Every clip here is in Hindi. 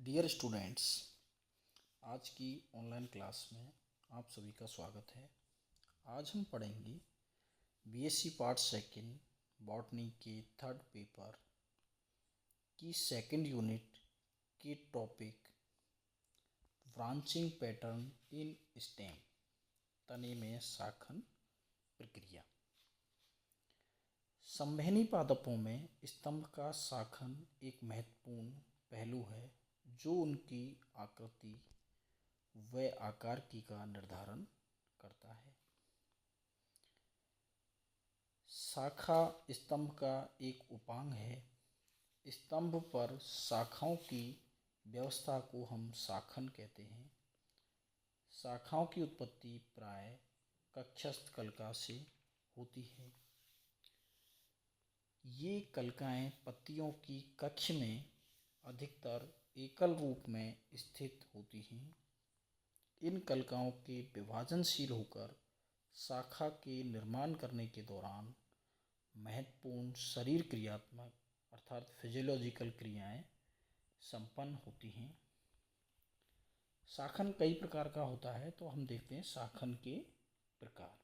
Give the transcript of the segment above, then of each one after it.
डियर स्टूडेंट्स, आज की ऑनलाइन क्लास में आप सभी का स्वागत है। आज हम पढ़ेंगे बीएससी पार्ट सेकंड बॉटनी के थर्ड पेपर की सेकंड यूनिट के topic branching pattern in stem, तने में शाखन प्रक्रिया। संवहनी पादपों में स्तंभ का शाखन एक महत्वपूर्ण पहलू है जो उनकी आकृति व आकार की का निर्धारण करता है। शाखा स्तंभ का एक उपांग है। स्तंभ पर शाखाओं की व्यवस्था को हम शाखन कहते हैं। शाखाओं की उत्पत्ति प्राय कक्षस्थ कलिका से होती है। ये कलिकाएं पत्तियों की कक्ष में अधिकतर एकल रूप में स्थित होती हैं। इन कलिकाओं के विभाजनशील होकर शाखा के निर्माण करने के दौरान महत्वपूर्ण शरीर क्रियात्मक अर्थात फिजियोलॉजिकल क्रियाएं संपन्न होती हैं। शाखन कई प्रकार का होता है, तो हम देखते हैं शाखन के प्रकार।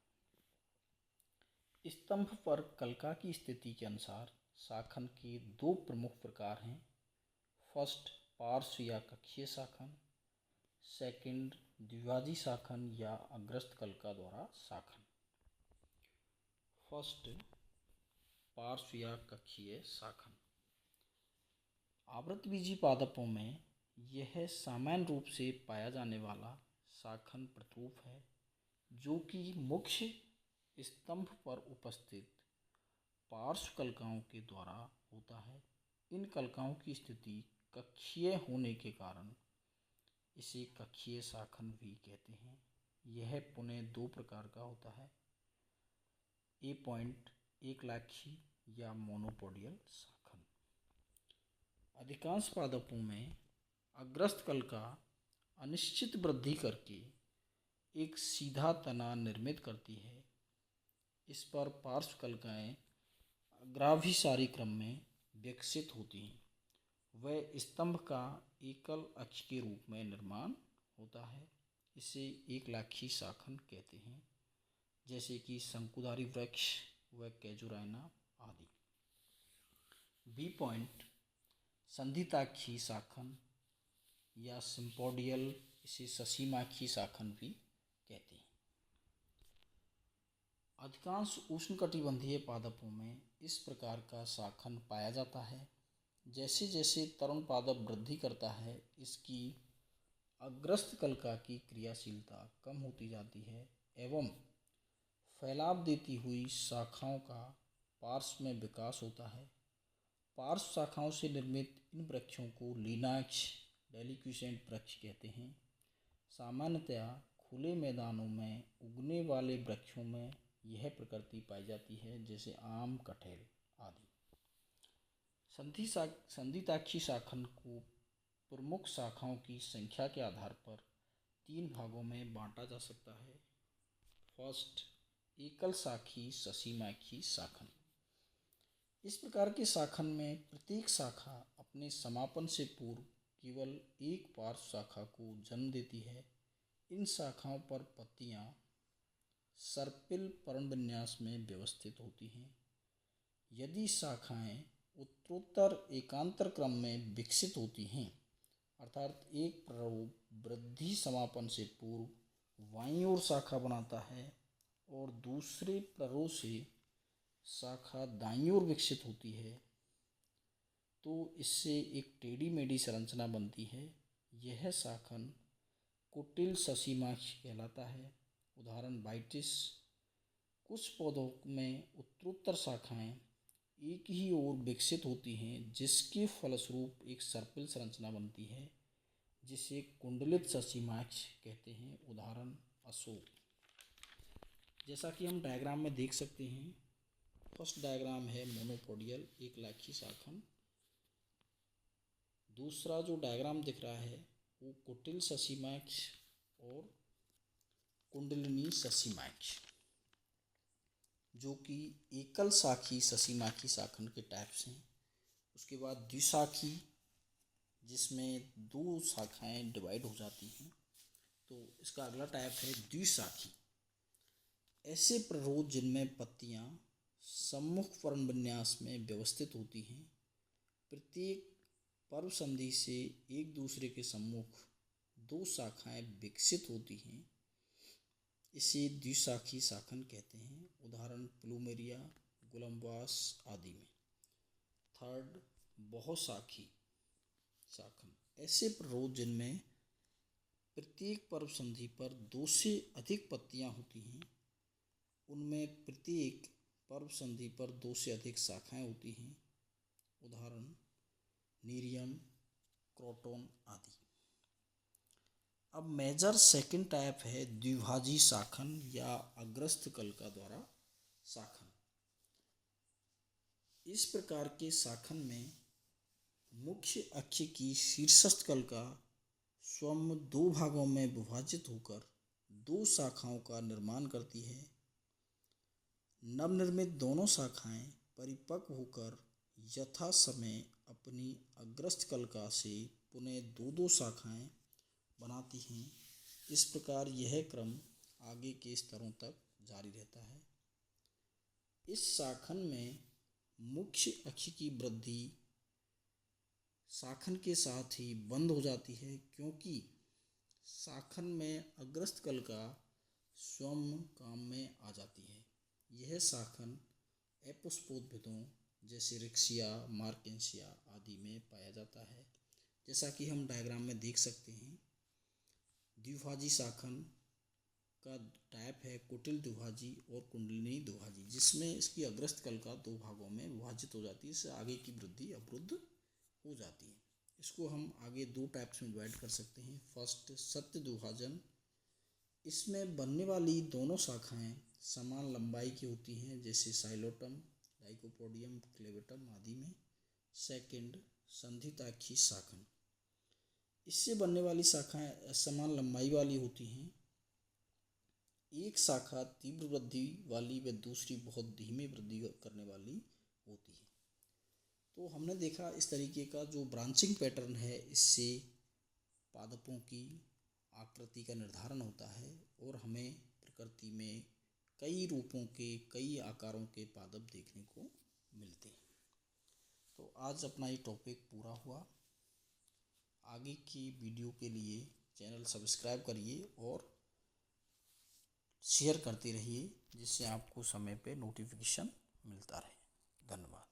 स्तंभ पर कलिका की स्थिति के अनुसार शाखन के दो प्रमुख प्रकार हैं। फर्स्ट, पार्श्व या कक्षीय शाखन। सेकंड, द्विभाजी शाखन या अग्रस्त कलिका द्वारा शाखन। फर्स्ट, पार्श्व या कक्षीय शाखन। आवृतबीजी पादपों में यह सामान्य रूप से पाया जाने वाला शाखन प्रतिरूप है, जो कि मुख्य स्तंभ पर उपस्थित पार्श्व कलिकाओं के द्वारा होता है। इन कलिकाओं की स्थिति कक्षीय होने के कारण इसे कक्षीय शाखन भी कहते हैं। यह पुनः दो प्रकार का होता है, ए पॉइंट एकलाक्षी या मोनोपोडियल शाखन। अधिकांश पादपों में अग्रस्त कलिका अनिश्चित वृद्धि करके एक सीधा तना निर्मित करती है। इस पर पार्श्व कलिकाएं अग्राभिसारी क्रम में विकसित होती हैं। वह स्तंभ का एकल अक्ष के रूप में निर्माण होता है। इसे एकलाक्षी शाखन कहते हैं, जैसे कि शंकुधारी वृक्ष व कैजुराइना आदि। बी पॉइंट संधिताक्षी शाखन या सिम्पोडियल, इसे ससीमाक्षी शाखन भी कहते हैं। अधिकांश उष्णकटिबंधीय पादपों में इस प्रकार का शाखन पाया जाता है। जैसे जैसे तरुण पादप वृद्धि करता है, इसकी अग्रस्त कलिका की क्रियाशीलता कम होती जाती है एवं फैलाव देती हुई शाखाओं का पार्श्व में विकास होता है। पार्श्व शाखाओं से निर्मित इन वृक्षों को लिनाक्स डेलिक्विसेंट वृक्ष कहते हैं। सामान्यतया खुले मैदानों में उगने वाले वृक्षों में यह प्रकृति पाई जाती है, जैसे आम, कटहल आदि। संधिताक्षी शाखन को प्रमुख शाखाओं की संख्या के आधार पर तीन भागों में बांटा जा सकता है। फर्स्ट, एकल शाखी ससीमाक्षी शाखन। इस प्रकार के शाखन में प्रत्येक शाखा अपने समापन से पूर्व केवल एक पार्श्व शाखा को जन्म देती है। इन शाखाओं पर पत्तियां सर्पिल पर्णविन्यास में व्यवस्थित होती हैं। यदि शाखाएं उत्तरोत्तर एकांतर क्रम में विकसित होती हैं, अर्थात एक प्ररूप वृद्धि समापन से पूर्व बाईं ओर शाखा बनाता है और दूसरे प्ररोह से शाखा दाईं ओर विकसित होती है, तो इससे एक टेढ़ी मेढ़ी संरचना बनती है। यह शाखन कुटिल ससीमाक्ष कहलाता है। उदाहरण बाइटिस। कुछ पौधों में उत्तरोत्तर शाखाएं एक ही ओर विकसित होती हैं, जिसके फलस्वरूप एक सर्पिल संरचना बनती है, जिसे कुंडलित ससीमाक्ष कहते हैं। उदाहरण अशोक। जैसा कि हम डायग्राम में देख सकते हैं, फर्स्ट डायग्राम है मोनोपोडियल एकलाक्षी शाखन। दूसरा जो डायग्राम दिख रहा है वो कुटिल ससीमाक्ष और कुंडलिनी ससीमाक्ष, जो कि एकल शाखी ससीमाक्षी शाखन के टाइप्स हैं। उसके बाद द्विशाखी, जिसमें दो शाखाएं डिवाइड हो जाती हैं। तो इसका अगला टाइप है द्विशाखी। ऐसे प्ररोध जिनमें पत्तियां सम्मुख पर्णविन्यास में व्यवस्थित होती हैं, प्रत्येक पर्व संधि से एक दूसरे के सम्मुख दो शाखाएं विकसित होती हैं, इसे द्विशाखी शाखन कहते हैं। उदाहरण प्लूमेरिया, गुलमबास आदि में। थर्ड, बहुशाखी शाखन। ऐसे प्ररोध जिनमें प्रत्येक पर्व संधि पर दो से अधिक पत्तियां होती हैं, उनमें प्रत्येक पर्व संधि पर दो से अधिक शाखाएं होती हैं। उदाहरण नीरियम, क्रोटोन आदि। अब मेजर सेकंड टाइप है द्विभाजी शाखन या अग्रस्थ कलिका द्वारा शाखन। इस प्रकार के शाखन में मुख्य अक्ष की शीर्षस्थ कलिका स्वयं दो भागों में विभाजित होकर दो शाखाओं का निर्माण करती है। नवनिर्मित दोनों शाखाएं परिपक्व होकर यथा समय अपनी अग्रस्थ कलिका से पुनः दो दो शाखाएं बनाती हैं। इस प्रकार यह क्रम आगे के स्तरों तक जारी रहता है। इस शाखन में मुख्य अक्ष की वृद्धि शाखन के साथ ही बंद हो जाती है, क्योंकि शाखन में अग्रस्थ कलिका स्वयं काम में आ जाती है। यह शाखन अपुष्पोद्भिदों जैसे रिक्सिया, मार्केंसिया आदि में पाया जाता है। जैसा कि हम डायग्राम में देख सकते हैं, द्विभाजी शाखन का टाइप है कुटिल द्विभाजी और कुंडलिनी द्विभाजी, जिसमें इसकी अग्रस्थ कलिका दो भागों में विभाजित हो जाती है। इससे आगे की वृद्धि अवरुद्ध हो जाती है। इसको हम आगे दो टाइप्स में डिवाइड कर सकते हैं। फर्स्ट, सत्य द्विभाजन। इसमें बनने वाली दोनों शाखाएं समान लंबाई की होती हैं, जैसे साइलोटम, लाइकोपोडियम, क्लेवेटम आदि में। सेकंड, संधिताक्षी शाखन। इससे बनने वाली शाखाएं समान लंबाई वाली होती हैं। एक शाखा तीव्र वृद्धि वाली व दूसरी बहुत धीमी वृद्धि करने वाली होती है। तो हमने देखा इस तरीके का जो ब्रांचिंग पैटर्न है, इससे पादपों की आकृति का निर्धारण होता है और हमें प्रकृति में कई रूपों के, कई आकारों के पादप देखने को मिलते हैं। तो आज अपना ये टॉपिक पूरा हुआ। आगे की वीडियो के लिए चैनल सब्सक्राइब करिए और शेयर करते रहिए, जिससे आपको समय पे नोटिफिकेशन मिलता रहे। धन्यवाद।